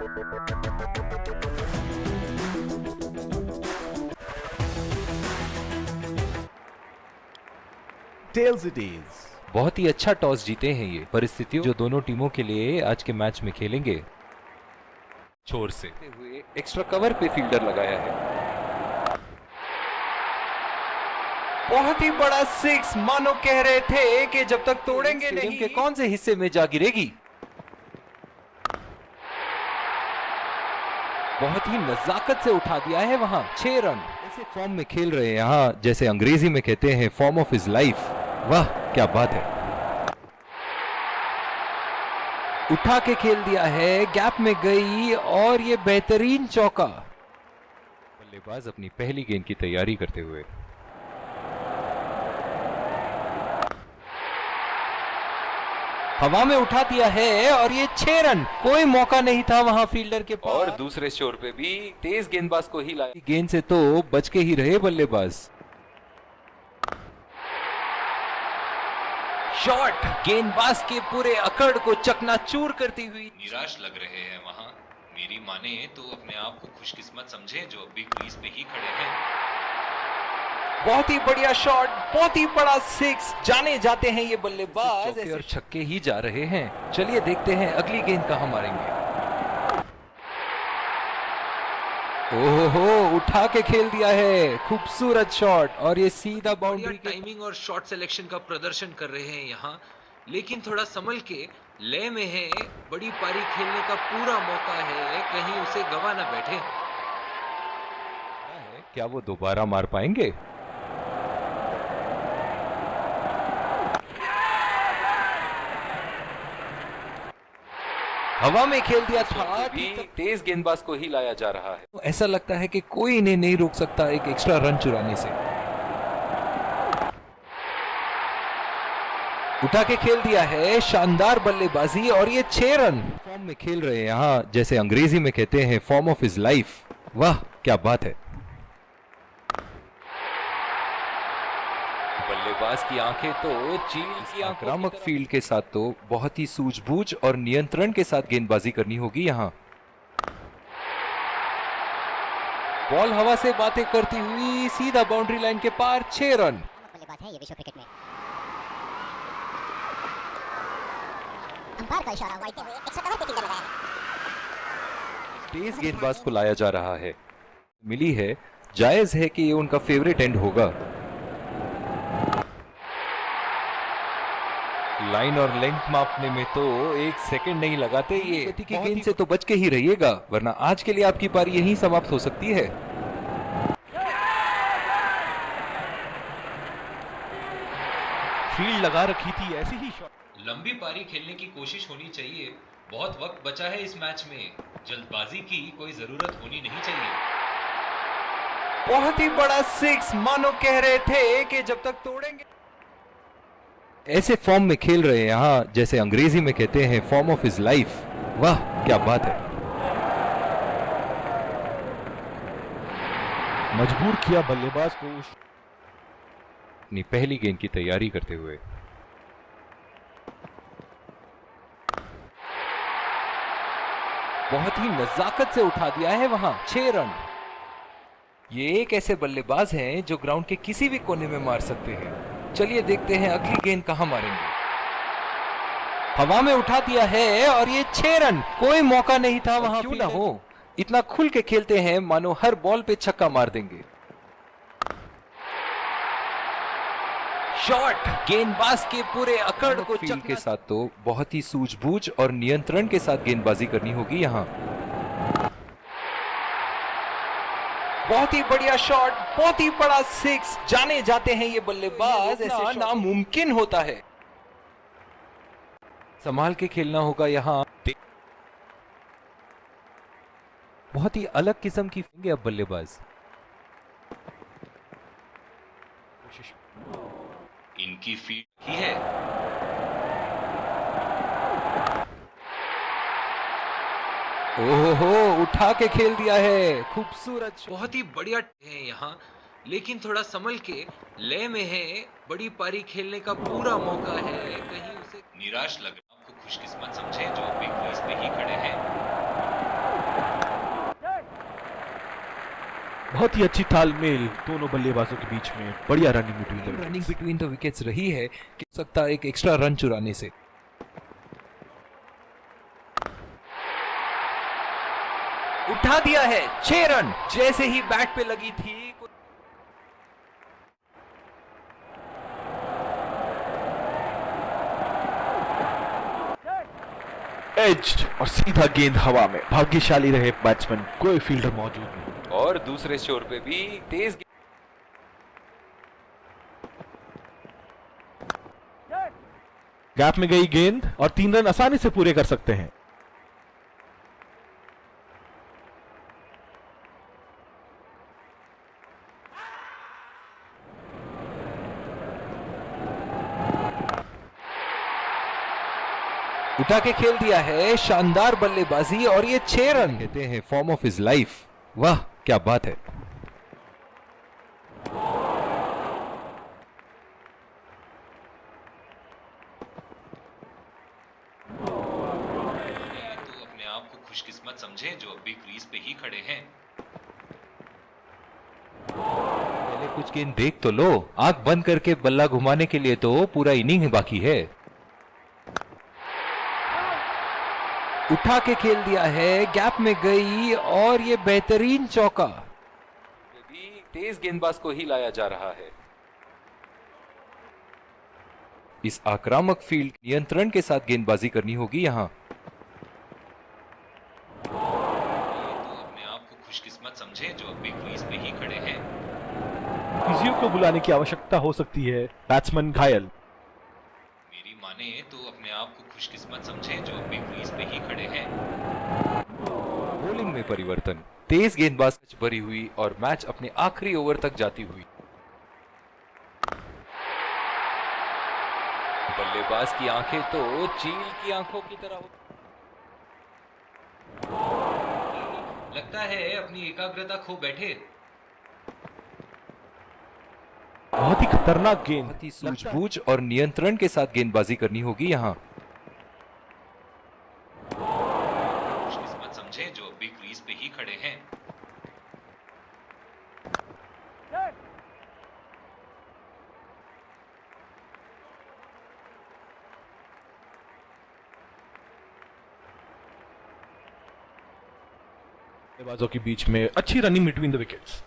Tails it is. बहुत ही अच्छा toss जीते हैं ये परिस्थितियों जो दोनों टीमों के लिए आज के मैच में खेलेंगे। छोर से हुए एक्स्ट्रा कवर पे फील्डर लगाया है। बहुत ही बड़ा सिक्स, मानो कह रहे थे कि जब तक तोड़ेंगे नहीं। के कौन से हिस्से में जा गिरेगी। बहुत ही नजाकत से उठा दिया है वहां 6 रन। ऐसे फॉर्म में खेल रहे हैं यहाँ, जैसे अंग्रेजी में कहते हैं फॉर्म ऑफ हिज लाइफ। वाह क्या बात है। उठा के खेल दिया है, गैप में गई और ये बेहतरीन चौका। बल्लेबाज अपनी पहली गेंद की तैयारी करते हुए हवा में उठा दिया है और ये 6 रन। कोई मौका नहीं था वहां फील्डर के पास। और दूसरे छोर पे भी तेज गेंदबाज को ही लाया। गेंद से तो बच के ही रहे बल्लेबाज। शॉट गेंदबाज के पूरे अकड़ को चकनाचूर करती हुई। निराश लग रहे हैं वहां। मेरी माने तो अपने आप को खुशकिस्मत समझे जो अभी क्रीज पे ही खड़े हैं। बहुत ही बढ़िया शॉट, बहुत ही बड़ा सिक्स। जाने जाते हैं ये बल्लेबाज। चौके और छक्के ही जा रहे हैं। चलिए देखते हैं अगली गेंद कहां मारेंगे। ओहो उठा के खेल दिया है, खूबसूरत शॉट और ये सीधा बाउंड्री। टाइमिंग और शॉट सिलेक्शन का प्रदर्शन कर रहे हैं यहाँ, लेकिन थोड़ा संभल के लय में है। बड़ी पारी खेलने का पूरा मौका है, कहीं उसे गवा ना बैठे। क्या वो दोबारा मार पाएंगे? हवा में खेल दिया था, तेज गेंदबाज को ही लाया जा रहा है। ऐसा लगता है कि कोई इन्हें नहीं रोक सकता एक एक्स्ट्रा रन चुराने से। उठा के खेल दिया है, शानदार बल्लेबाजी और ये 6 रन। फॉर्म में खेल रहे हैं यहाँ, जैसे अंग्रेजी में कहते हैं फॉर्म ऑफ हिज लाइफ। वाह क्या बात है। बल्लेबाज की आंखें तो चील की आक्रामक फील्ड के साथ तो बहुत ही सूझबूझ और नियंत्रण के साथ गेंदबाजी करनी होगी यहाँ। बॉल हवा से बातें करती हुई सीधा बाउंड्री लाइन के पार 6 रन। बल्लेबाज है ये विश्व क्रिकेट में। अंपायर का इशारा वाइड हुए एक्स्ट्रा कवर पे फील्डर लगाया है। तेज गेंदबाज को लाया जा रहा है। मिली है, जायज है कि ये उनका फेवरेट एंड होगा। लाइन और लेंथ मापने में तो 1 सेकंड नहीं लगाते ये। गति की गेंद से तो बच के ही रहिएगा, वरना आज के लिए आपकी पारी यहीं समाप्त हो सकती है। फील्ड लगा रखी थी, ऐसी ही शॉट। लंबी पारी खेलने की कोशिश होनी चाहिए। बहुत वक्त बचा है इस मैच में, जल्दबाजी की कोई जरूरत होनी नहीं चाहिए। बहुत ही बड़ा सिक्स, मानो कह रहे थे कि जब तक तोड़ेंगे। ऐसे फॉर्म में खेल रहे हैं यहाँ, जैसे अंग्रेजी में कहते हैं फॉर्म ऑफ हिज लाइफ। वाह क्या बात है। मजबूर किया बल्लेबाज को अपनी पहली गेंद की तैयारी करते हुए। बहुत ही नजाकत से उठा दिया है वहां 6 रन। ये एक ऐसे बल्लेबाज हैं जो ग्राउंड के किसी भी कोने में मार सकते हैं। चलिए देखते हैं अगली गेंद कहां मारेंगे। हवा में उठा दिया है और ये 6 रन। कोई मौका नहीं था वहां। क्यों ना हो, इतना खुल के खेलते हैं मानो हर बॉल पे छक्का मार देंगे। शॉट गेंदबाज के पूरे अकड़ को फील्ड के साथ तो बहुत ही सूझबूझ और नियंत्रण के साथ गेंदबाजी करनी होगी यहाँ। बहुत ही बढ़िया शॉट, बहुत ही बड़ा सिक्स। जाने जाते हैं ये बल्लेबाज। ऐसे नामुमकिन होता है। संभाल के खेलना होगा यहाँ। बहुत ही अलग किस्म की फेंगे अब बल्लेबाज। इनकी फील्ड ही है। ओहो उठा के खेल दिया है, खूबसूरत। बहुत ही बढ़िया है यहाँ, लेकिन थोड़ा संभल के लय में है। बड़ी पारी खेलने का पूरा मौका है, कहीं उसे निराश लग रहा। आपको खुशकिस्मत समझे जो अभी क्रीज पे ही खड़े हैं। बहुत ही अच्छी तालमेल दोनों बल्लेबाजों के बीच में, बढ़िया running between running between the wickets रही है कि हो सकता है एक एक्स्ट्रा रन चुराने से। उठा दिया है 6 रन, जैसे ही बैट पे लगी थी। एज और सीधा गेंद हवा में, भाग्यशाली रहे बैट्समैन, कोई फील्डर मौजूद नहीं। और दूसरे छोर पे भी तेज गैप में गई गेंद और 3 रन आसानी से पूरे कर सकते हैं। उठा के खेल दिया है, शानदार बल्लेबाजी और ये 6 रन कहते हैं फॉर्म ऑफ हिज लाइफ। वाह क्या बात है। तो अपने आप को खुशकिस्मत समझें जो अभी क्रीज पे ही खड़े हैं। पहले कुछ गेंद देख तो लो, आंख बंद करके बल्ला घुमाने के लिए तो पूरा इनिंग ही बाकी है। उठा के खेल दिया है, गैप में गई और ये बेहतरीन चौका। भी तेज गेंदबाज को ही लाया जा रहा है। इस आक्रामक फील्ड नियंत्रण के साथ गेंदबाजी करनी होगी यहां। तो अपने आप को खुशकिस्मत समझें जो अभी क्रीज पे ही खड़े हैं। फिजियो को बुलाने की आवश्यकता हो सकती है, बैट्समैन घायल। मेरी माने तो अपने आप को खुशकिस्मत समझें जो अभी क्रीज पे ही खड़े हैं। बॉलिंग में परिवर्तन, तेज गेंदबाज भरी हुई और मैच अपने आखिरी ओवर तक जाती हुई। बल्लेबाज की आंखें तो चील की आंखों की तरह हो। लगता है अपनी एकाग्रता खो बैठे। बहुत ही खतरनाक गेंद, बहुत ही सूझबूझ और नियंत्रण के साथ गेंदबाजी करनी होगी यहां। खुशकिस्मत समझें जो अभी क्रीज पे ही खड़े हैं। बल्लेबाजों के बीच में अच्छी रनिंग बिटवीन द विकेट्स।